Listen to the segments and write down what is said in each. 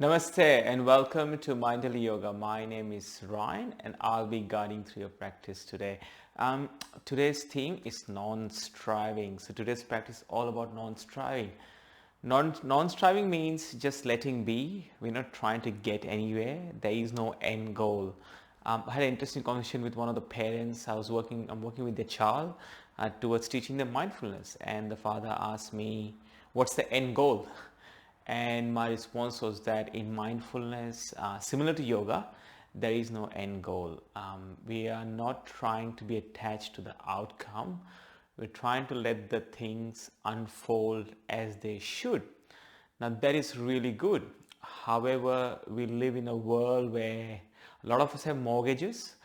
Namaste and welcome to Mindful Yoga. My name is Ryan and I'll be guiding through your practice today. Today's theme is non-striving. So today's practice is all about non-striving. Non-striving means just letting be. We're not trying to get anywhere. There is no end goal. I had an interesting conversation with one of the parents. I'm working with their child towards teaching them mindfulness, and the father asked me, "What's the end goal?" And my response was that in mindfulness, similar to yoga, there is no end goal. We are not trying to be attached to the outcome. We're trying to let the things unfold as they should. Now, that is really good. However, we live in a world where a lot of us have mortgages,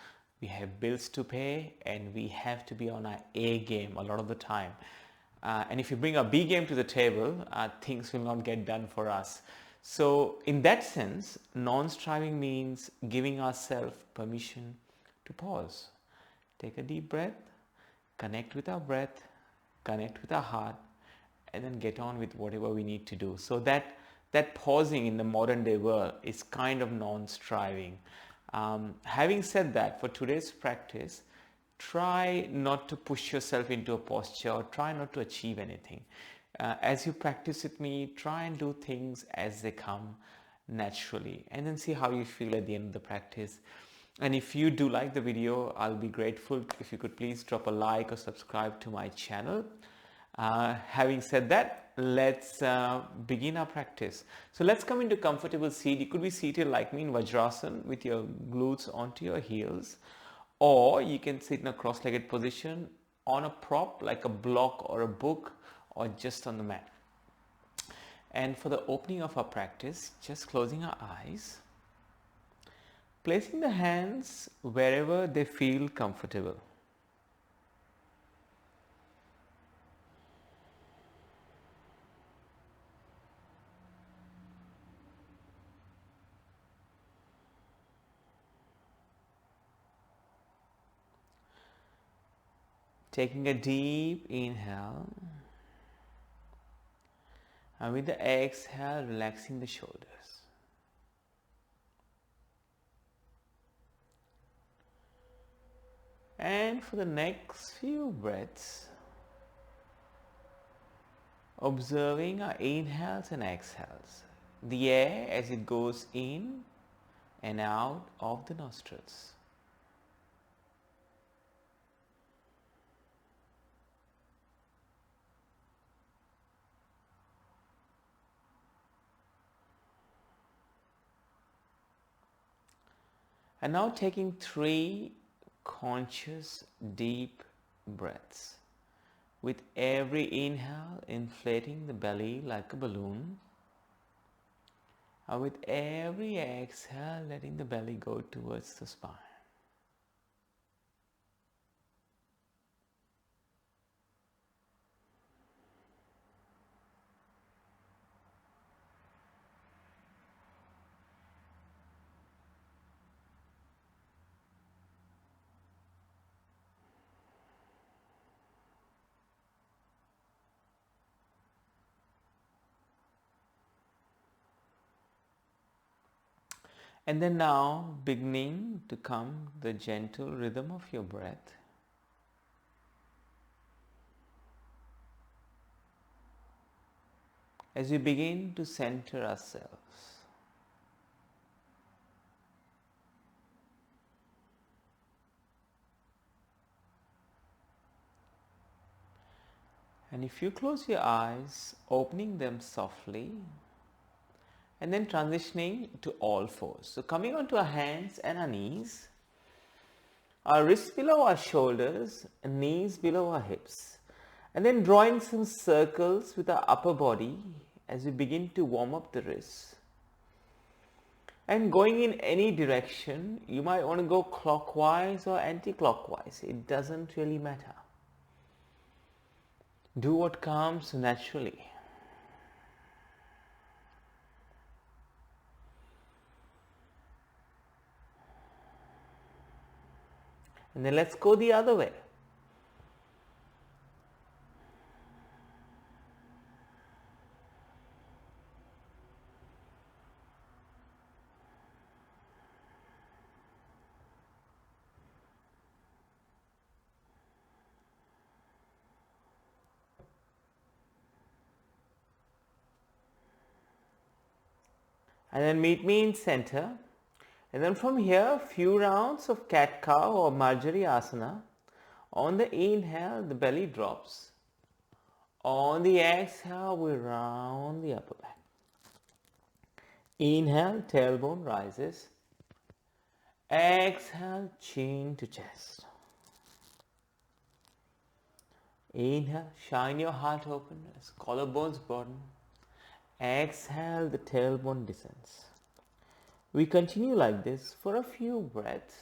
we have bills to pay, and we have to be on our A game a lot of the time. And if you bring a B game to the table, things will not get done for us. So, in that sense, non-striving means giving ourselves permission to pause. Take a deep breath, connect with our breath, connect with our heart, and then get on with whatever we need to do. So that pausing in the modern day world is kind of non-striving. Having said that, for today's practice, try not to push yourself into a posture or try not to achieve anything. As you practice with me, try and do things as they come naturally and then see how you feel at the end of the practice. And if you do like the video, I'll be grateful if you could please drop a like or subscribe to my channel. Having said that, let's begin our practice. So let's come into comfortable seat. You could be seated like me in Vajrasana with your glutes onto your heels, or you can sit in a cross-legged position on a prop like a block or a book, or just on the mat. And for the opening of our practice, just closing our eyes, placing the hands wherever they feel comfortable. Taking a deep inhale, and with the exhale, relaxing the shoulders. And for the next few breaths, observing our inhales and exhales, the air as it goes in and out of the nostrils. And now taking 3 conscious deep breaths. With every inhale, inflating the belly like a balloon. And with every exhale, letting the belly go towards the spine. And then now beginning to come the gentle rhythm of your breath. As we begin to center ourselves. And if you close your eyes, opening them softly, and then transitioning to all fours. So coming onto our hands and our knees, our wrists below our shoulders, knees below our hips. And then drawing some circles with our upper body as we begin to warm up the wrists. And going in any direction, you might want to go clockwise or anti-clockwise. It doesn't really matter. Do what comes naturally. And then let's go the other way. And then meet me in center. And then from here, few rounds of cat-cow or Marjari Asana. On the inhale, the belly drops. On the exhale, we round the upper back. Inhale, tailbone rises. Exhale, chin to chest. Inhale, shine your heart open as collarbones broaden. Exhale, the tailbone descends. We continue like this for a few breaths.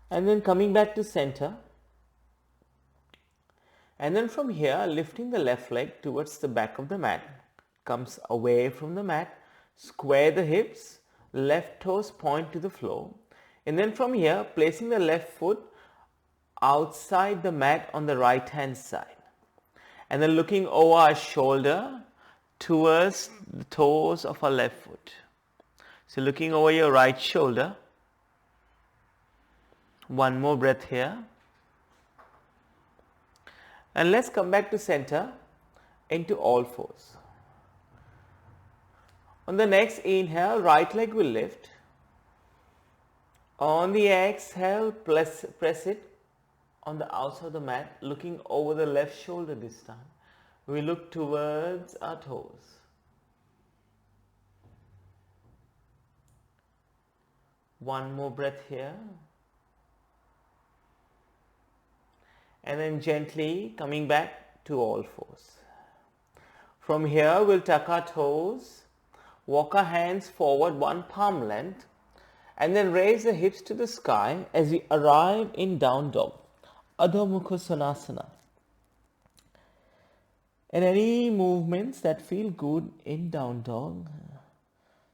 And then coming back to center. And then from here, lifting the left leg towards the back of the mat. Comes away from the mat. Square the hips. Left toes point to the floor. And then from here, placing the left foot outside the mat on the right hand side. And then looking over our shoulder towards the toes of our left foot. So looking over your right shoulder. One more breath here. And let's come back to center into all fours. On the next inhale, right leg will lift. On the exhale, press it on the outside of the mat, looking over the left shoulder this time. We look towards our toes. One more breath here. And then gently coming back to all fours. From here, we'll tuck our toes, walk our hands forward one palm length, and then raise the hips to the sky as we arrive in down dog, Adho Mukha Svanasana. And any movements that feel good in down dog.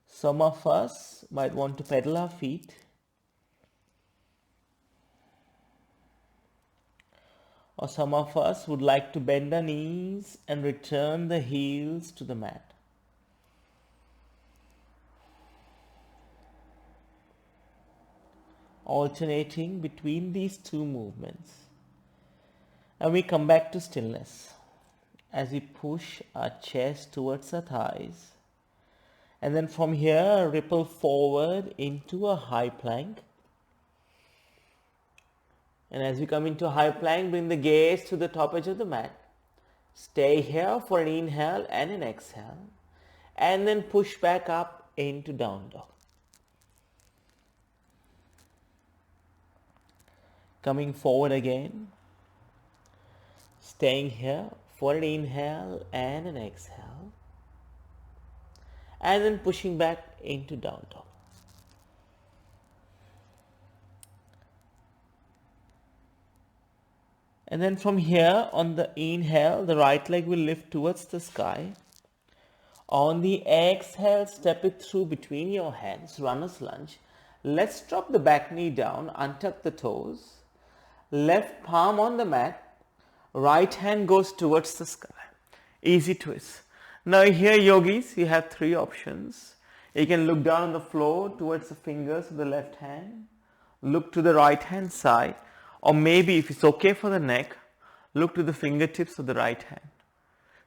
Some of us might want to pedal our feet. Or some of us would like to bend our knees and return the heels to the mat. Alternating between these two movements. And we come back to stillness as we push our chest towards our thighs. And then from here, ripple forward into a high plank. And as we come into high plank, bring the gaze to the top edge of the mat. Stay here for an inhale and an exhale. And then push back up into down dog. Coming forward again. Staying here for an inhale and an exhale. And then pushing back into down dog. And then from here, on the inhale, the right leg will lift towards the sky. On the exhale, step it through between your hands, runner's lunge. Let's drop the back knee down, untuck the toes. Left palm on the mat, right hand goes towards the sky. Easy twist. Now here, yogis, you have three options. You can look down on the floor towards the fingers of the left hand. Look to the right hand side. Or maybe if it's okay for the neck, look to the fingertips of the right hand.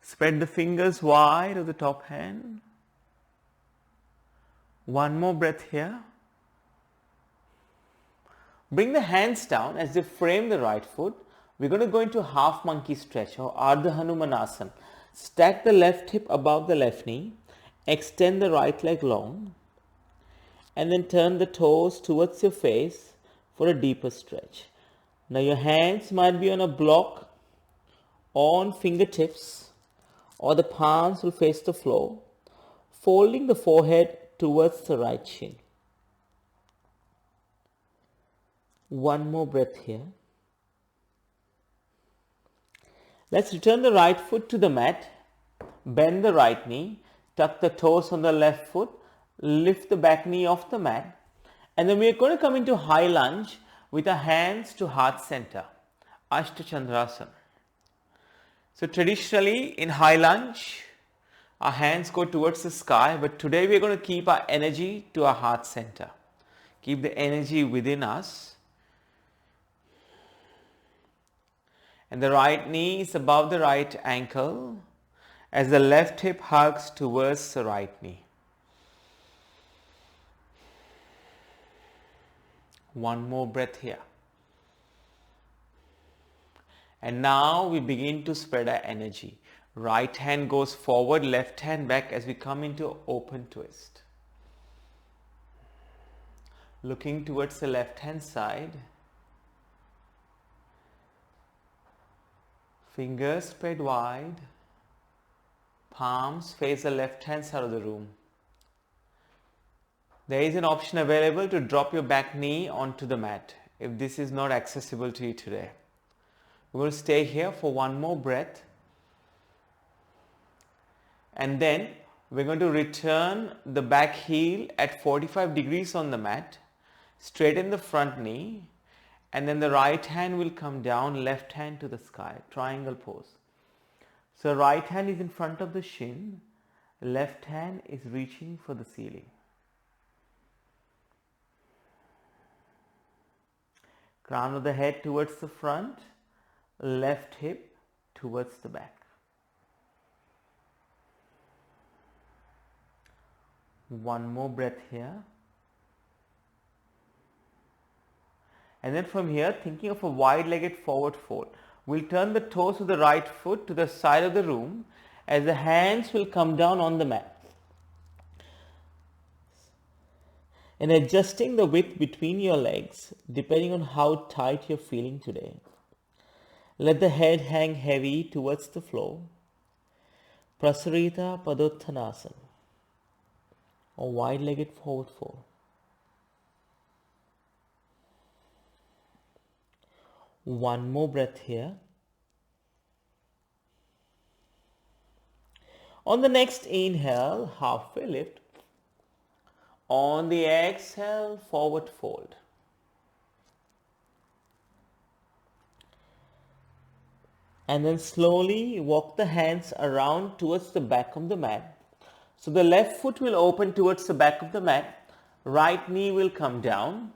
Spread the fingers wide of the top hand. One more breath here. Bring the hands down as they frame the right foot. We're going to go into half monkey stretch or Ardha Hanumanasana. Stack the left hip above the left knee. Extend the right leg long. And then turn the toes towards your face for a deeper stretch. Now your hands might be on a block, on fingertips, or the palms will face the floor, folding the forehead towards the right shin. One more breath here. Let's return the right foot to the mat, bend the right knee, tuck the toes on the left foot, lift the back knee off the mat, and then we are going to come into high lunge with our hands to heart center, Ashta Chandrasana. So traditionally in high lunge, our hands go towards the sky, but today we're going to keep our energy to our heart center. Keep the energy within us. And the right knee is above the right ankle as the left hip hugs towards the right knee. One more breath here. And now we begin to spread our energy. Right hand goes forward, left hand back as we come into open twist. Looking towards the left hand side. Fingers spread wide. Palms face the left hand side of the room. There is an option available to drop your back knee onto the mat if this is not accessible to you today. We will stay here for one more breath. And then we're going to return the back heel at 45 degrees on the mat. Straighten the front knee. And then the right hand will come down, left hand to the sky. Triangle pose. So right hand is in front of the shin. Left hand is reaching for the ceiling. Crown of the head towards the front. Left hip towards the back. One more breath here. And then from here, thinking of a wide-legged forward fold. We'll turn the toes of the right foot to the side of the room as the hands will come down on the mat. And adjusting the width between your legs depending on how tight you're feeling today. Let the head hang heavy towards the floor. Prasarita Padottanasana, or wide-legged forward fold. One more breath here. On the next inhale, halfway lift. On the exhale, forward fold. And then slowly walk the hands around towards the back of the mat. So the left foot will open towards the back of the mat. Right knee will come down.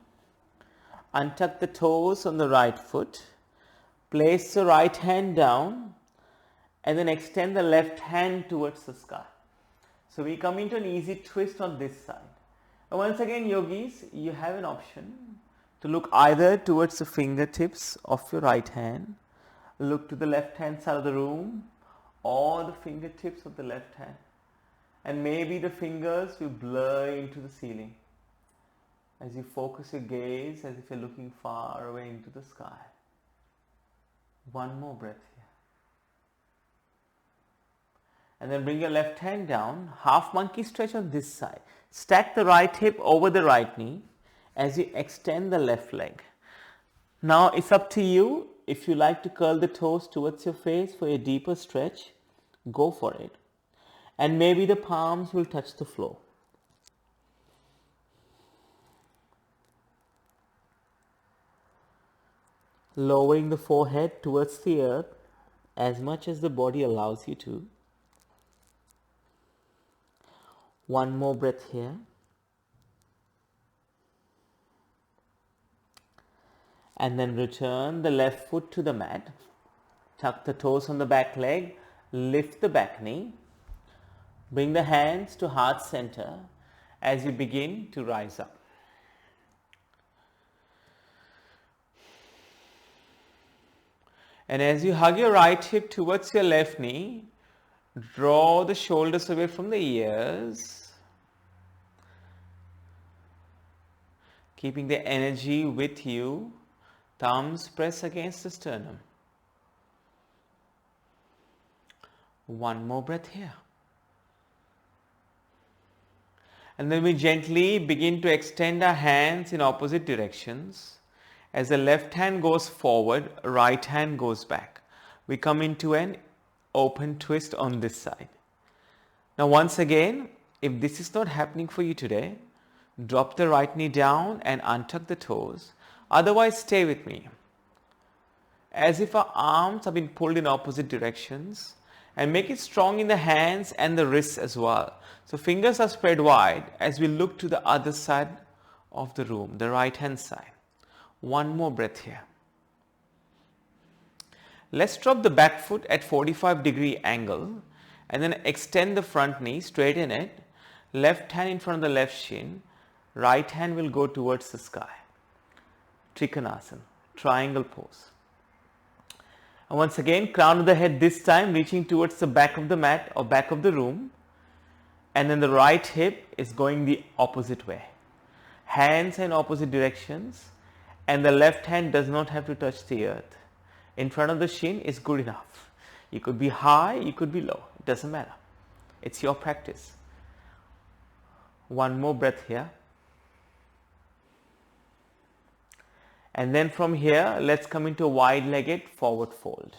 Untuck the toes on the right foot. Place the right hand down. And then extend the left hand towards the sky. So we come into an easy twist on this side. And once again, yogis, you have an option to look either towards the fingertips of your right hand. Look to the left hand side of the room or the fingertips of the left hand. And maybe the fingers will blur into the ceiling as you focus your gaze as if you're looking far away into the sky. One more breath here. And then bring your left hand down, half monkey stretch on this side. Stack the right hip over the right knee as you extend the left leg. Now it's up to you. If you like to curl the toes towards your face for a deeper stretch, go for it. And maybe the palms will touch the floor. Lowering the forehead towards the earth as much as the body allows you to. One more breath here. And then return the left foot to the mat. Tuck the toes on the back leg. Lift the back knee. Bring the hands to heart center as you begin to rise up. And as you hug your right hip towards your left knee, draw the shoulders away from the ears. Keeping the energy with you. Thumbs press against the sternum. One more breath here. And then we gently begin to extend our hands in opposite directions. As the left hand goes forward, right hand goes back. We come into an open twist on this side. Now once again, if this is not happening for you today, drop the right knee down and untuck the toes. Otherwise, stay with me. as if our arms have been pulled in opposite directions, and make it strong in the hands and the wrists as well. So fingers are spread wide as we look to the other side of the room, the right hand side. One more breath here. Let's drop the back foot at 45-degree angle and then extend the front knee, straighten it, left hand in front of the left shin, right hand will go towards the sky. Trikonasana, triangle pose. And once again, crown of the head this time reaching towards the back of the mat or back of the room, and then the right hip is going the opposite way. Hands in opposite directions, and the left hand does not have to touch the earth. In front of the shin is good enough. You could be high, you could be low, it doesn't matter. It's your practice. One more breath here. And then from here, let's come into a wide-legged forward fold.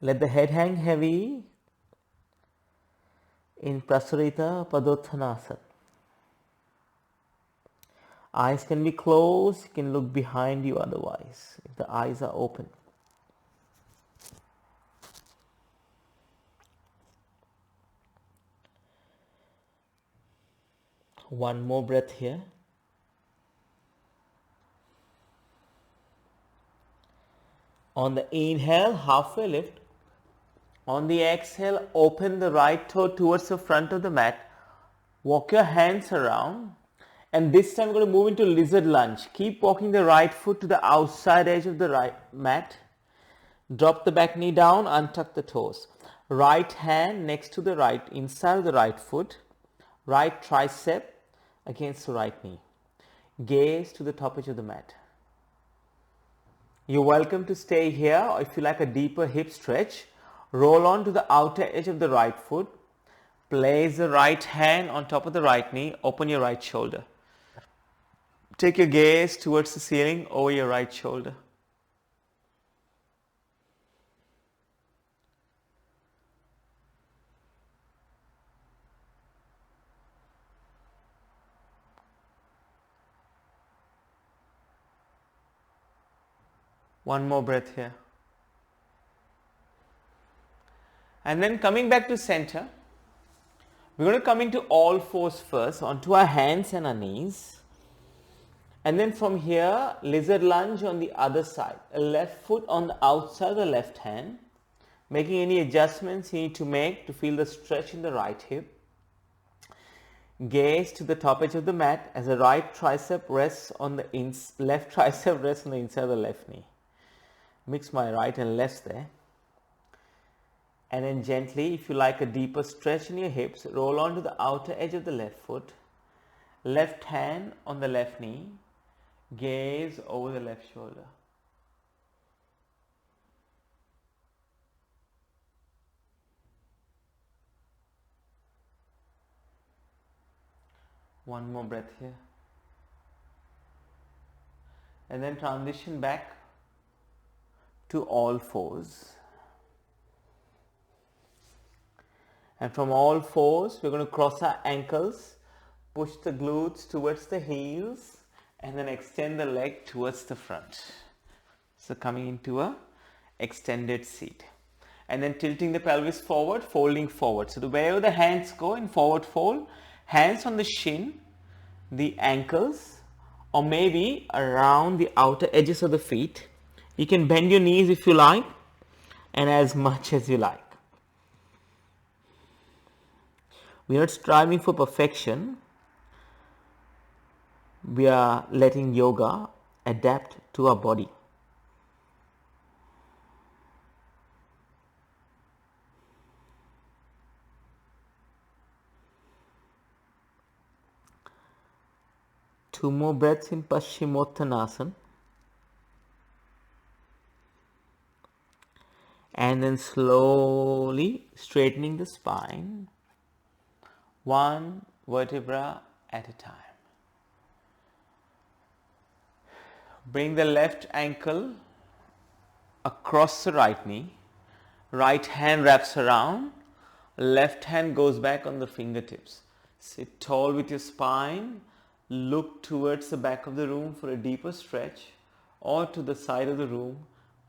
Let the head hang heavy in Prasarita Padottanasana. Eyes can be closed, you can look behind you otherwise, if the eyes are open. One more breath here. On the inhale, halfway lift. On the exhale, open the right toe towards the front of the mat. Walk your hands around. And this time we're going to move into lizard lunge. Keep walking the right foot to the outside edge of the right mat. Drop the back knee down, untuck the toes. Right hand next to the right, inside of the right foot. Right tricep against the right knee. Gaze to the top edge of the mat. You're welcome to stay here, or if you like a deeper hip stretch, roll on to the outer edge of the right foot. Place the right hand on top of the right knee, open your right shoulder. Take your gaze towards the ceiling over your right shoulder. One more breath here. And then coming back to center, we're going to come into all fours first, onto our hands and our knees. And then from here, lizard lunge on the other side. A left foot on the outside of the left hand. Making any adjustments you need to make to feel the stretch in the right hip. Gaze to the top edge of the mat as the right tricep rests on the left tricep rests on the inside of the left knee. Mix my right and left there. And then gently, if you like a deeper stretch in your hips, roll on to the outer edge of the left foot. Left hand on the left knee. Gaze over the left shoulder. One more breath here. And then transition back to all fours. And from all fours, we're going to cross our ankles, push the glutes towards the heels, and then extend the leg towards the front. So coming into a extended seat. And then tilting the pelvis forward, folding forward. So wherever the hands go in forward fold, hands on the shin, the ankles, or maybe around the outer edges of the feet. You can bend your knees if you like, and as much as you like. We are not striving for perfection. We are letting yoga adapt to our body. Two more breaths in Paschimothanasana. And then slowly straightening the spine, one vertebra at a time. Bring the left ankle across the right knee. Right hand wraps around. Left hand goes back on the fingertips. Sit tall with your spine. look towards the back of the room for a deeper stretch or to the side of the room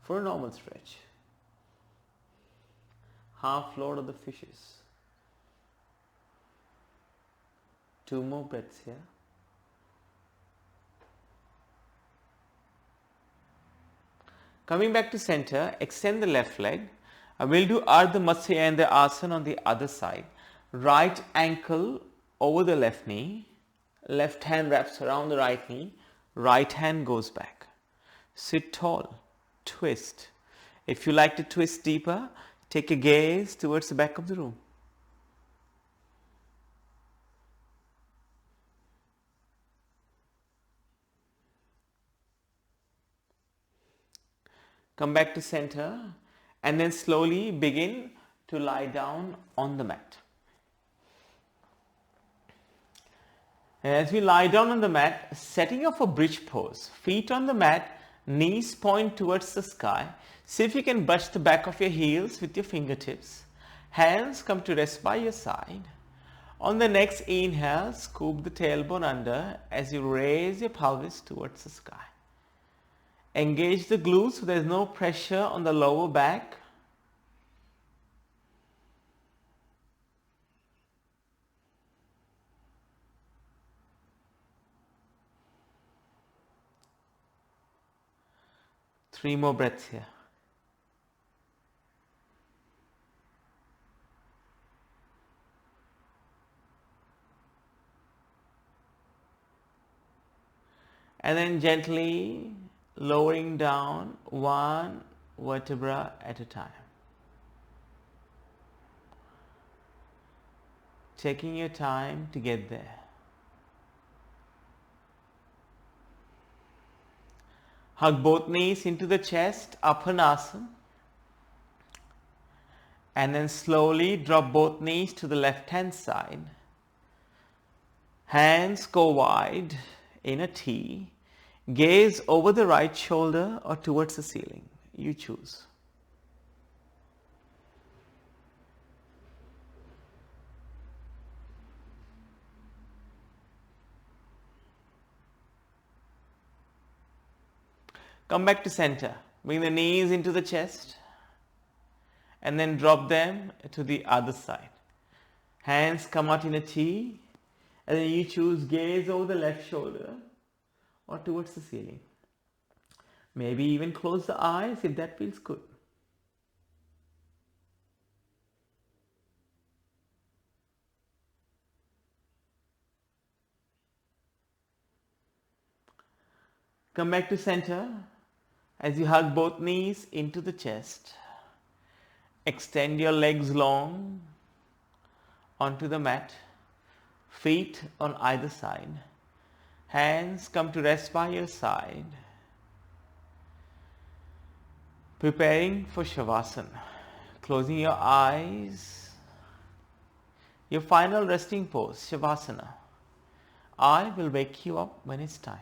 for a normal stretch. Half Lord of the Fishes. 2 more breaths here. Coming back to center, extend the left leg. We'll do Ardha Matsyendrasana Asana on the other side. Right ankle over the left knee. Left hand wraps around the right knee. Right hand goes back. Sit tall. Twist. If you like to twist deeper, take a gaze towards the back of the room. Come back to center and then slowly begin to lie down on the mat. And as we lie down on the mat, setting up a bridge pose, feet on the mat, knees point towards the sky. See if you can brush the back of your heels with your fingertips. Hands come to rest by your side. On the next inhale, scoop the tailbone under as you raise your pelvis towards the sky. Engage the glutes so there is no pressure on the lower back. Three more breaths here. And then gently lowering down one vertebra at a time. Taking your time to get there. Hug both knees into the chest, Apanasana. And then slowly drop both knees to the left hand side. Hands go wide in a T. Gaze over the right shoulder or towards the ceiling. You choose. Come back to center. Bring the knees into the chest and then drop them to the other side. Hands come out in a T and then you choose gaze over the left shoulder or towards the ceiling. Maybe even close the eyes if that feels good. Come back to center as you hug both knees into the chest. Extend your legs long onto the mat, feet on either side. Hands come to rest by your side. Preparing for Shavasana. Closing your eyes. Your final resting pose, Shavasana. I will wake you up when it's time.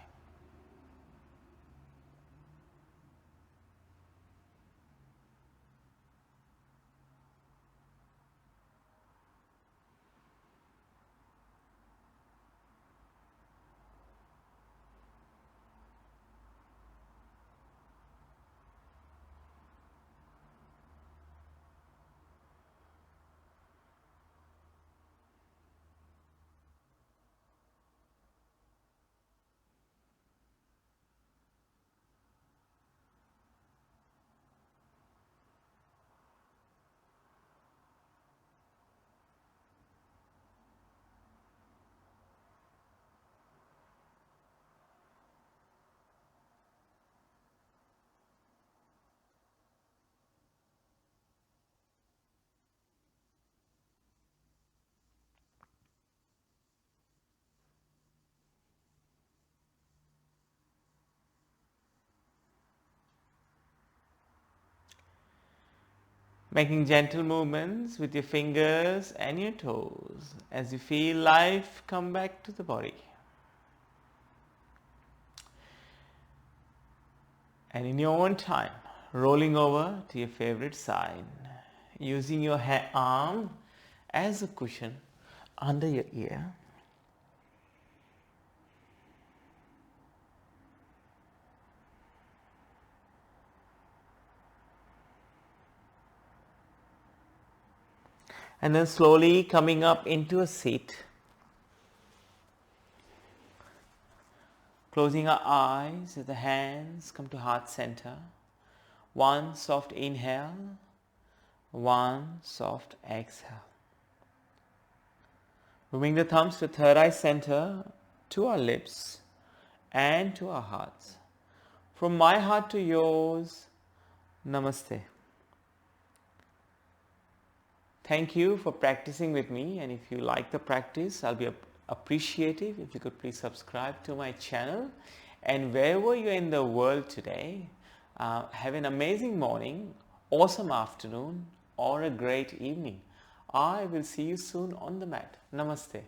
Making gentle movements with your fingers and your toes as you feel life come back to the body. And in your own time, rolling over to your favorite side, using your arm as a cushion under your ear. And then slowly coming up into a seat. Closing our eyes as the hands come to heart center. One soft inhale, one soft exhale. Moving the thumbs to third eye center, to our lips and to our hearts. From my heart to yours, Namaste. Thank you for practicing with me, and if you like the practice, I'll be appreciative if you could please subscribe to my channel. And wherever you're in the world today, have an amazing morning, awesome afternoon, or a great evening. I will see you soon on the mat. Namaste.